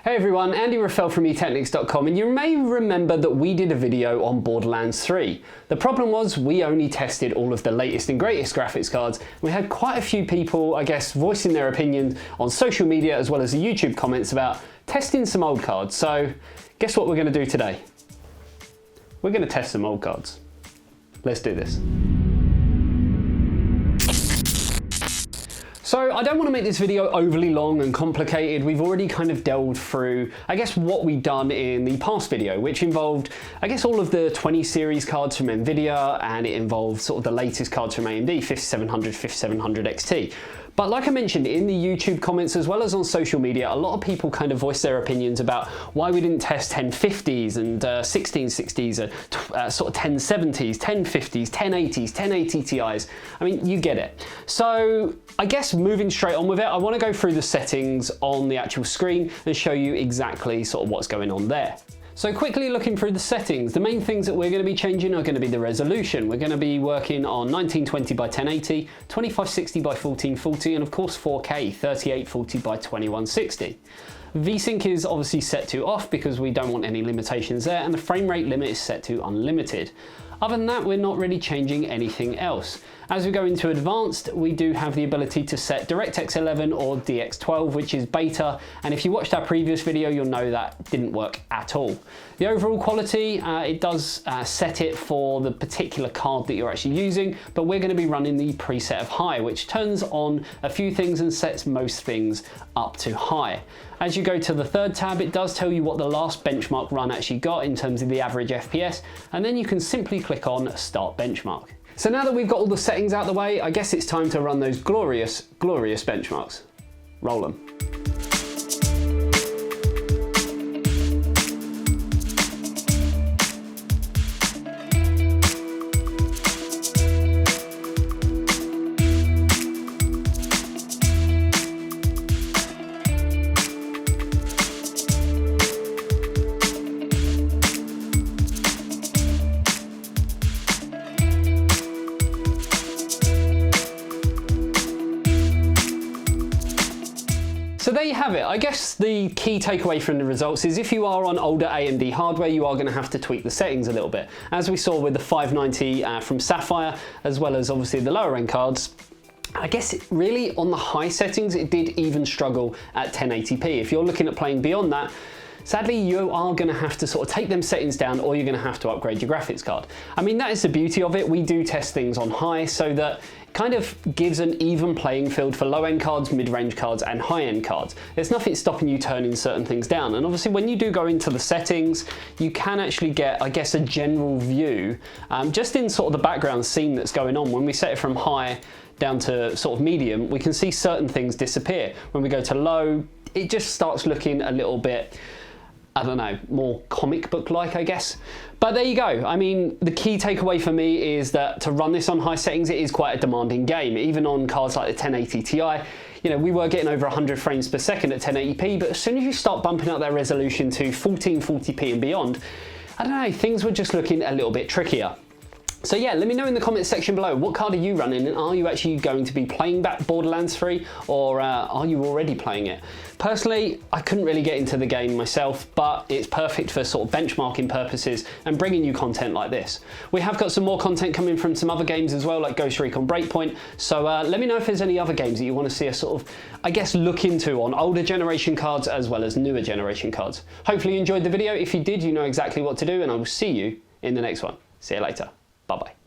Hey everyone, Andy Raffel from eTeknix.com, and you may remember that we did a video on Borderlands 3. The problem was we only tested all of the latest and greatest graphics cards. We had quite a few people, I guess, voicing their opinions on social media as well as the YouTube comments about testing some old cards. So guess what we're going to do today? We're going to test some old cards. Let's do this. So I don't want to make this video overly long and complicated. We've already kind of delved through, I guess, what we've done in the past video, which involved, I guess, all of the 20 series cards from NVIDIA, and it involved sort of the latest cards from AMD, 5700, 5700 XT. But like I mentioned in the YouTube comments as well as on social media, a lot of people kind of voiced their opinions about why we didn't test 1050s and 1660s, sort of 1070s, 1050s, 1080s, 1080 Ti's. I mean, you get it. So I guess moving straight on with it, I want to go through the settings on the actual screen and show you exactly sort of what's going on there. So quickly looking through the settings, the main things that we're going to be changing are going to be the resolution. We're going to be working on 1920 by 1080, 2560 by 1440, and of course 4K, 3840 by 2160. VSync is obviously set to off because we don't want any limitations there, and the frame rate limit is set to unlimited. Other than that, we're not really changing anything else. As we go into advanced, we do have the ability to set DirectX 11 or DX12, which is beta, and if you watched our previous video, you'll know that didn't work at all. The overall quality, it does set it for the particular card that you're actually using, but we're going to be running the preset of high, which turns on a few things and sets most things up to high. As you go to the third tab, it does tell you what the last benchmark run actually got in terms of the average FPS, and then you can simply click on Start Benchmark. So now that we've got all the settings out of the way, I guess it's time to run those glorious, glorious benchmarks. Roll them. So there you have it. I guess the key takeaway from the results is if you are on older AMD hardware, you are going to have to tweak the settings a little bit. As we saw with the 590 from Sapphire, as well as obviously the lower end cards, I guess really on the high settings, it did even struggle at 1080p. If you're looking at playing beyond that, sadly, you are going to have to sort of take them settings down, or you're going to have to upgrade your graphics card. I mean, that is the beauty of it. We do test things on high so that it kind of gives an even playing field for low-end cards, mid-range cards, and high-end cards. There's nothing stopping you turning certain things down. And obviously, when you do go into the settings, you can actually get, I guess, a general view just in sort of the background scene that's going on. When we set it from high down to sort of medium, we can see certain things disappear. When we go to low, it just starts looking a little bit, I don't know, more comic book-like, I guess. But there you go. I mean, the key takeaway for me is that to run this on high settings, it is quite a demanding game. Even on cards like the 1080 Ti, you know, we were getting over 100 frames per second at 1080p, but as soon as you start bumping up that resolution to 1440p and beyond, I don't know, things were just looking a little bit trickier. So yeah, let me know in the comments section below, what card are you running, and are you actually going to be playing back Borderlands 3, or are you already playing it? Personally, I couldn't really get into the game myself, but it's perfect for sort of benchmarking purposes and bringing you content like this. We have got some more content coming from some other games as well, like Ghost Recon Breakpoint, so let me know if there's any other games that you want to see us sort of, I guess, look into on older generation cards as well as newer generation cards. Hopefully you enjoyed the video. If you did, you know exactly what to do, and I will see you in the next one. See you later. Bye-bye.